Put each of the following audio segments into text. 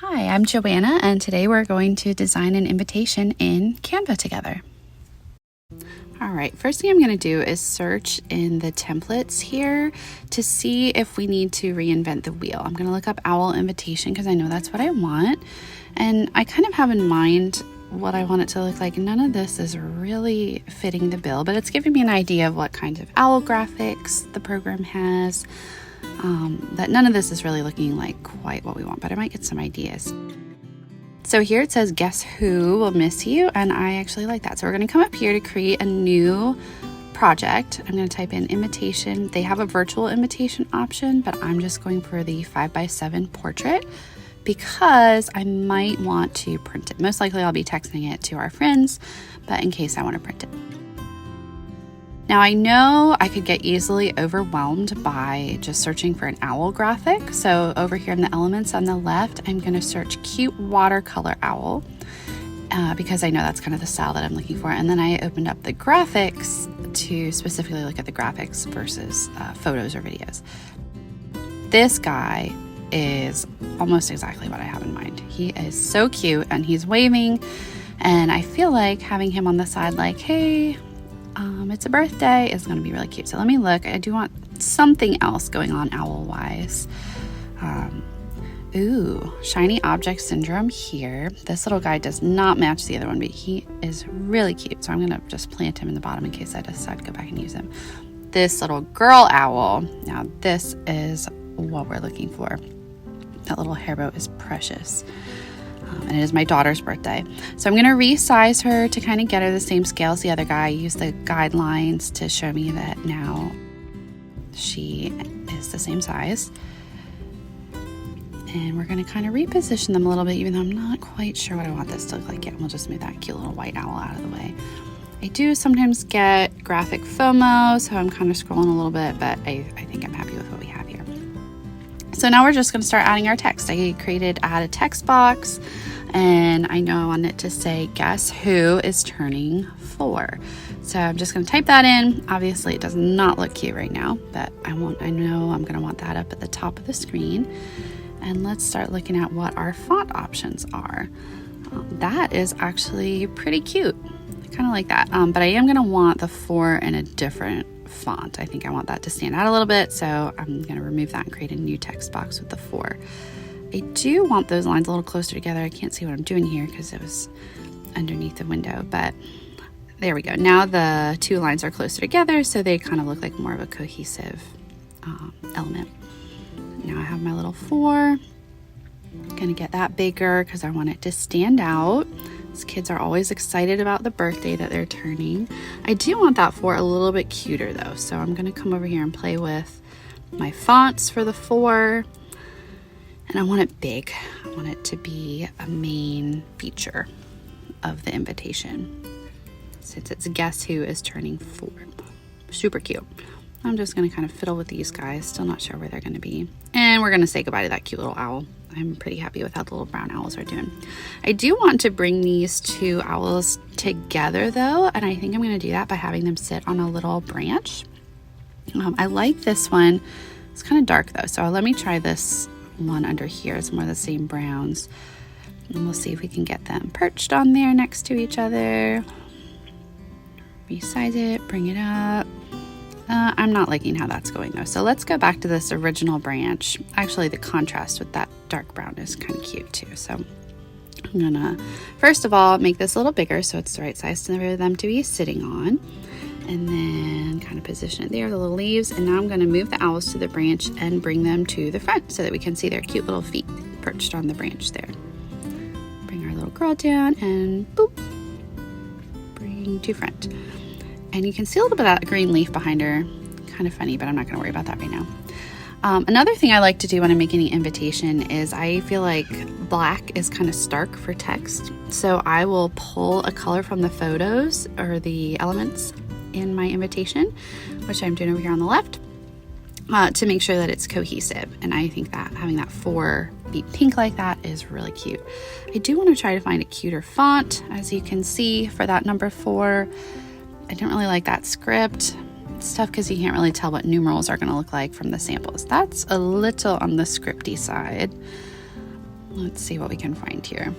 Hi, I'm Joanna, and today we're going to design an invitation in Canva together. All right, first thing I'm going to do is search in the templates here to see if we need to reinvent the wheel. I'm going to look up owl invitation because I know that's what I want, and I kind of have in mind what I want it to look like. None of this is really fitting the bill, but it's giving me an idea of what kinds of owl graphics the program has. That none of this is really looking like quite what we want, but I might get some ideas. So here it says, guess who will miss you? And I actually like that. So we're going to come up here to create a new project. I'm going to type in invitation. They have a virtual invitation option, but I'm just going for the 5x7 portrait because I might want to print it. Most likely I'll be texting it to our friends, but in case I want to print it. Now I know I could get easily overwhelmed by just searching for an owl graphic. So over here in the elements on the left, I'm going to search cute watercolor owl because I know that's kind of the style that I'm looking for. And then I opened up the graphics to specifically look at the graphics versus photos or videos. This guy is almost exactly what I have in mind. He is so cute and he's waving, and I feel like having him on the side like, hey, it's a birthday is going to be really cute. So let me look. I do want something else going on owl-wise. Ooh, shiny object syndrome here. This little guy does not match the other one, but he is really cute. So I'm going to just plant him in the bottom in case I decide to go back and use him. This little girl owl. Now this is what we're looking for. That little hairbow is precious. And it is my daughter's birthday. So I'm going to resize her to kind of get her the same scale as the other guy. I use the guidelines to show me that now she is the same size. And we're going to kind of reposition them a little bit, even though I'm not quite sure what I want this to look like yet. We'll just move that cute little white owl out of the way. I do sometimes get graphic FOMO, so I'm kind of scrolling a little bit, but I think I'm happy with what we have here. So now we're just going to start adding our text. I add a text box, and I know I want it to say, guess who is turning 4. So I'm just going to type that in. Obviously it does not look cute right now, but I know I'm going to want that up at the top of the screen. And let's start looking at what our font options are. That is actually pretty cute. I kind of like that, but I am going to want the 4 in a different font. I think I want that to stand out a little bit, so I'm going to remove that and create a new text box with the 4. I do want those lines a little closer together. I can't see what I'm doing here because it was underneath the window, but there we go. Now the 2 lines are closer together, so they kind of look like more of a cohesive element. Now I have my little 4. I'm going to get that bigger because I want it to stand out. These kids are always excited about the birthday that they're turning. I do want that 4 a little bit cuter though, so I'm going to come over here and play with my fonts for the 4. And I want it big. I want it to be a main feature of the invitation, since it's guess who is turning 4. Super cute. I'm just going to kind of fiddle with these guys. Still not sure where they're going to be. And we're going to say goodbye to that cute little owl. I'm pretty happy with how the little brown owls are doing. I do want to bring these 2 owls together though, and I think I'm going to do that by having them sit on a little branch. I like this one. It's kind of dark though, so let me try this one under here. It's more of the same browns, and we'll see if we can get them perched on there next to each other. Resize it, bring it up. I'm not liking how that's going though, so let's go back to this original branch. Actually, the contrast with that dark brown is kind of cute too, so I'm gonna first of all make this a little bigger so it's the right size for them to be sitting on, and then kind of position it there, the little leaves. And now I'm going to move the owls to the branch and bring them to the front so that we can see their cute little feet perched on the branch there. Bring our little girl down and boop, bring to front. And you can see a little bit of that green leaf behind her. Kind of funny, but I'm not going to worry about that right now. Another thing I like to do when I'm making an invitation is I feel like black is kind of stark for text. So I will pull a color from the photos or the elements in my invitation, which I'm doing over here on the left, to make sure that it's cohesive. And I think that having that 4 be pink like that is really cute. I do want to try to find a cuter font, as you can see, for that number 4. I don't really like that script. It's tough because you can't really tell what numerals are going to look like from the samples. That's a little on the scripty side. Let's see what we can find here.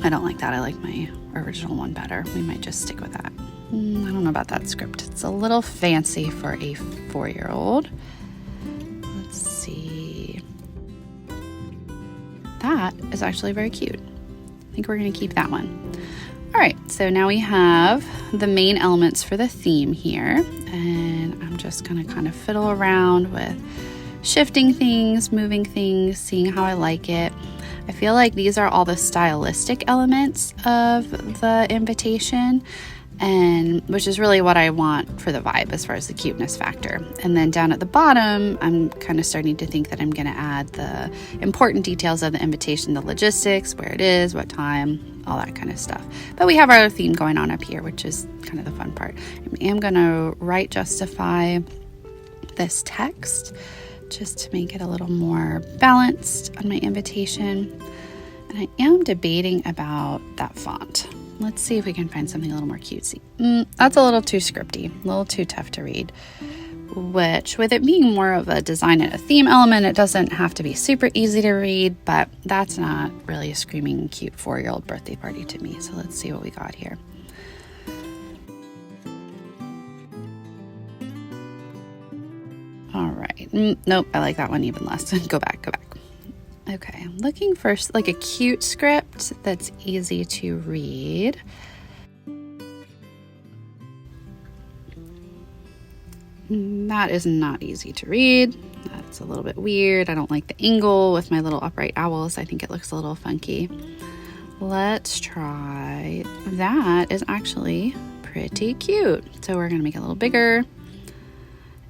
I don't like that. I like my original one better. We might just stick with that. I don't know about that script. It's a little fancy for a 4-year-old. Let's see. That is actually very cute. I think we're going to keep that one. All right, so now we have the main elements for the theme here, and I'm just going to kind of fiddle around with shifting things, moving things, seeing how I like it. I feel like these are all the stylistic elements of the invitation, and which is really what I want for the vibe as far as the cuteness factor. And then down at the bottom, I'm kind of starting to think that I'm going to add the important details of the invitation, the logistics, where it is, what time, all that kind of stuff. But we have our theme going on up here, which is kind of the fun part. I am going to right justify this text just to make it a little more balanced on my invitation. And I am debating about that font. Let's see if we can find something a little more cutesy. That's a little too scripty, a little too tough to read, which with it being more of a design and a theme element, it doesn't have to be super easy to read, but that's not really a screaming cute 4-year-old birthday party to me. So let's see what we got here. All right. Nope, I like that one even less. Go back. Okay, I'm looking for like a cute script that's easy to read. That is not easy to read. That's a little bit weird. I don't like the angle with my little upright owls. I think it looks a little funky. Let's try that. Is actually pretty cute. So we're gonna make it a little bigger.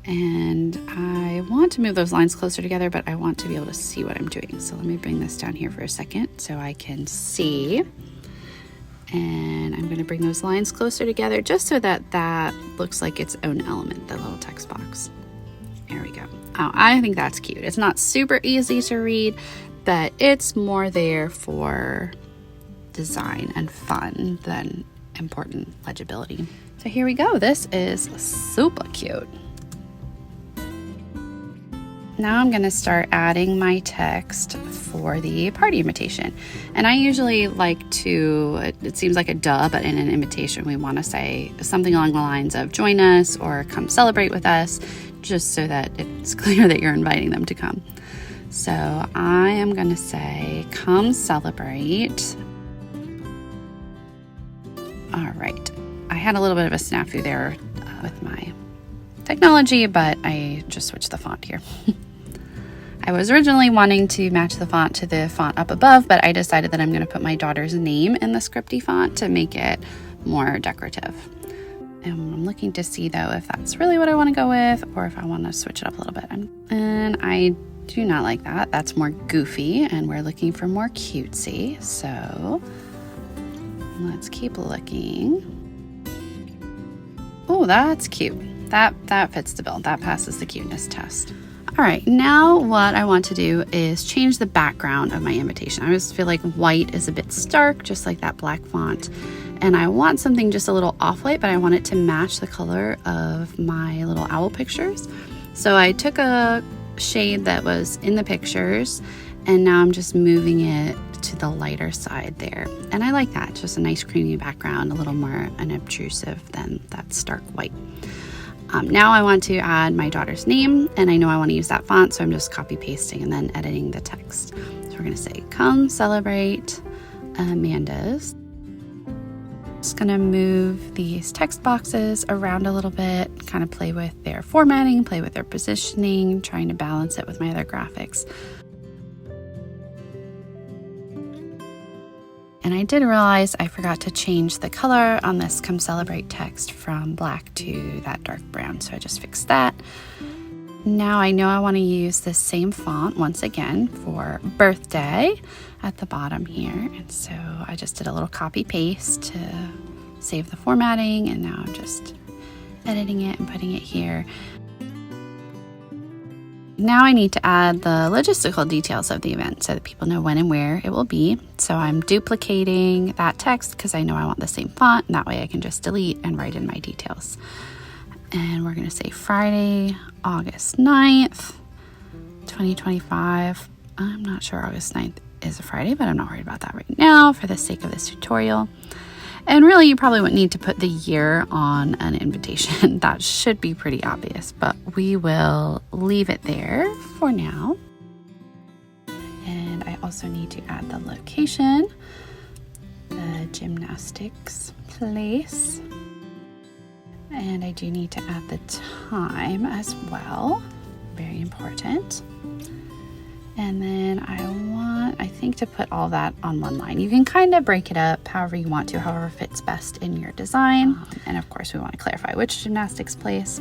And I want to move those lines closer together, but I want to be able to see what I'm doing. So let me bring this down here for a second so I can see. And I'm going to bring those lines closer together just so that that looks like its own element, the little text box. There we go. Oh, I think that's cute. It's not super easy to read, but it's more there for design and fun than important legibility. So here we go. This is super cute. Now I'm going to start adding my text for the party invitation. And I usually like to, it seems like a duh, but in an invitation we want to say something along the lines of join us or come celebrate with us, just so that it's clear that you're inviting them to come. So I am going to say come celebrate. All right. I had a little bit of a snafu there with my technology, but I just switched the font here. I was originally wanting to match the font to the font up above, but I decided that I'm going to put my daughter's name in the scripty font to make it more decorative. And I'm looking to see, though, if that's really what I want to go with or if I want to switch it up a little bit. And I do not like that. That's more goofy, and we're looking for more cutesy. So let's keep looking. Oh, that's cute. That fits the bill. That passes the cuteness test. All right, now what I want to do is change the background of my invitation. I always feel like white is a bit stark, just like that black font. And I want something just a little off-white, but I want it to match the color of my little owl pictures. So I took a shade that was in the pictures, and now I'm just moving it to the lighter side there. And I like that, just a nice creamy background, a little more unobtrusive than that stark white. Now I want to add my daughter's name, and I know I want to use that font, so I'm just copy pasting and then editing the text. So we're going to say, come celebrate Amanda's. Just going to move these text boxes around a little bit, kind of play with their formatting, play with their positioning, trying to balance it with my other graphics. And I did realize I forgot to change the color on this come celebrate text from black to that dark brown. So I just fixed that. Now I know I want to use the same font once again for birthday at the bottom here. And so I just did a little copy paste to save the formatting. And now I'm just editing it and putting it here. Now I need to add the logistical details of the event so that people know when and where it will be. So I'm duplicating that text because I know I want the same font, and that way I can just delete and write in my details. And we're going to say Friday, August 9th, 2025. I'm not sure August 9th is a Friday, but I'm not worried about that right now for the sake of this tutorial. And really, you probably wouldn't need to put the year on an invitation. That should be pretty obvious, but we will leave it there for now. And I also need to add the location, the gymnastics place. And I do need to add the time as well. Very important. And then I think to put all that on one line. You can kind of break it up however you want to, however fits best in your design. And of course, we want to clarify which gymnastics place.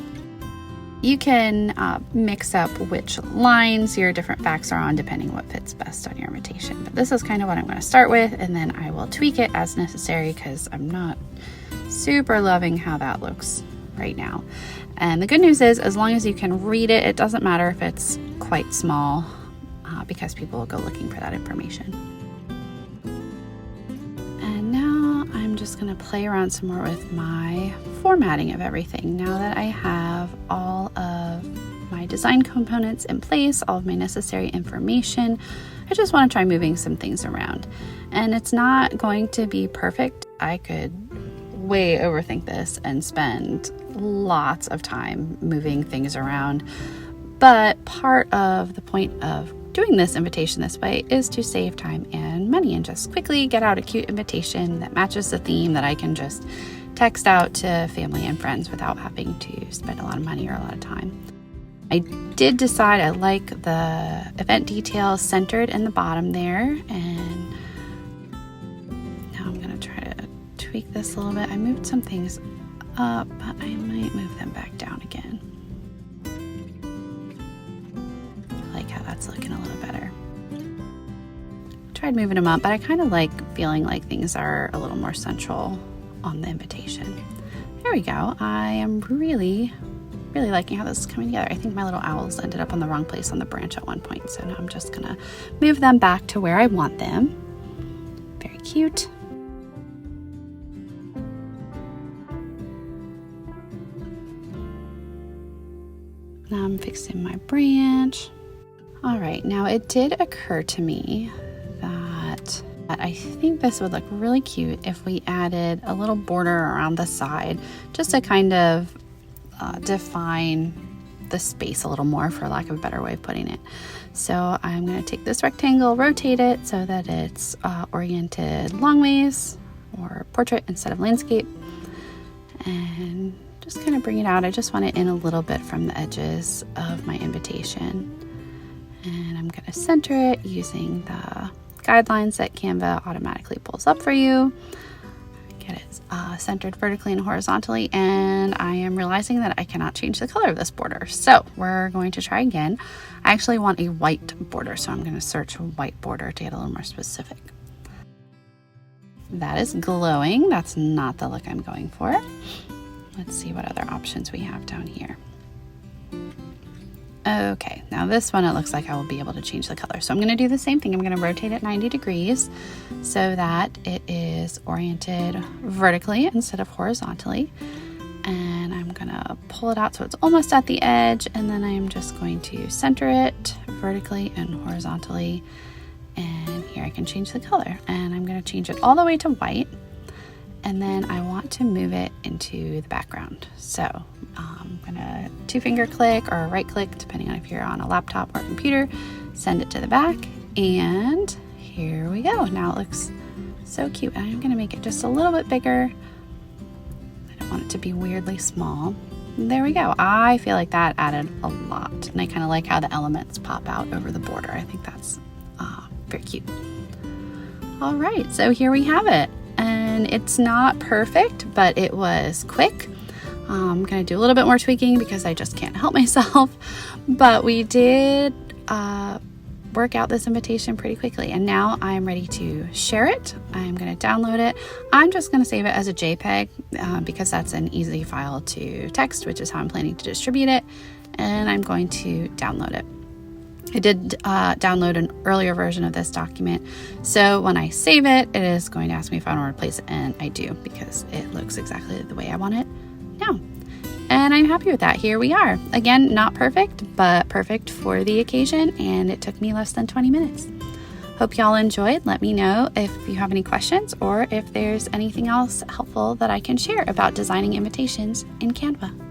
You can mix up which lines your different facts are on depending what fits best on your invitation. But this is kind of what I'm going to start with, and then I will tweak it as necessary because I'm not super loving how that looks right now. And the good news is, as long as you can read it, it doesn't matter if it's quite small because people will go looking for that information. And now I'm just going to play around some more with my formatting of everything. Now that I have all of my design components in place, all of my necessary information, I just want to try moving some things around. And it's not going to be perfect. I could way overthink this and spend lots of time moving things around. But part of the point of doing this invitation this way is to save time and money and just quickly get out a cute invitation that matches the theme that I can just text out to family and friends without having to spend a lot of money or a lot of time. I did decide I like the event details centered in the bottom there, and now I'm going to try to tweak this a little bit. I moved some things up, but I might move them back down again. I like how that's looking a little better. Tried moving them up, but I kind of like feeling like things are a little more central on the invitation. There we go. I am really liking how this is coming together. I think my little owls ended up on the wrong place on the branch at one point, so now I'm just gonna move them back to where I want them. Very cute. Now I'm fixing my branch. All right, now it did occur to me that I think this would look really cute if we added a little border around the side just to kind of define the space a little more, for lack of a better way of putting it. So I'm going to take this rectangle, rotate it so that it's oriented long ways or portrait instead of landscape, and just kind of bring it out. I just want it in a little bit from the edges of my invitation, and I'm going to center it using the guidelines that Canva automatically pulls up for you. Get it centered vertically and horizontally, and I am realizing that I cannot change the color of this border, so we're going to try again. I actually want a white border, so I'm going to search white border to get a little more specific. That is glowing. That's not the look I'm going for. Let's see what other options we have down here. Okay, now this one, it looks like I will be able to change the color. So I'm going to do the same thing. I'm going to rotate it 90 degrees so that it is oriented vertically instead of horizontally. And I'm going to pull it out so it's almost at the edge, and then I'm just going to center it vertically and horizontally. And here I can change the color, and I'm going to change it all the way to white. And then I want to move it into the background. So I'm gonna 2-finger click or right click, depending on if you're on a laptop or a computer, send it to the back, and here we go. Now it looks so cute. And I'm gonna make it just a little bit bigger. I don't want it to be weirdly small. And there we go. I feel like that added a lot, and I kind of like how the elements pop out over the border. I think that's very cute. All right, so here we have it. And it's not perfect, but it was quick. I'm gonna do a little bit more tweaking because I just can't help myself. But we did work out this invitation pretty quickly, and now I'm ready to share it. I'm gonna download it. I'm just gonna save it as a JPEG because that's an easy file to text, which is how I'm planning to distribute it. And I'm going to download it. I did download an earlier version of this document, so when I save it, it is going to ask me if I want to replace it, and I do, because it looks exactly the way I want it now. And And I'm happy with that. Here we are. Again, not perfect, but perfect for the occasion, and it took me less than 20 minutes. Hope y'all enjoyed. Let me know if you have any questions or if there's anything else helpful that I can share about designing invitations in Canva.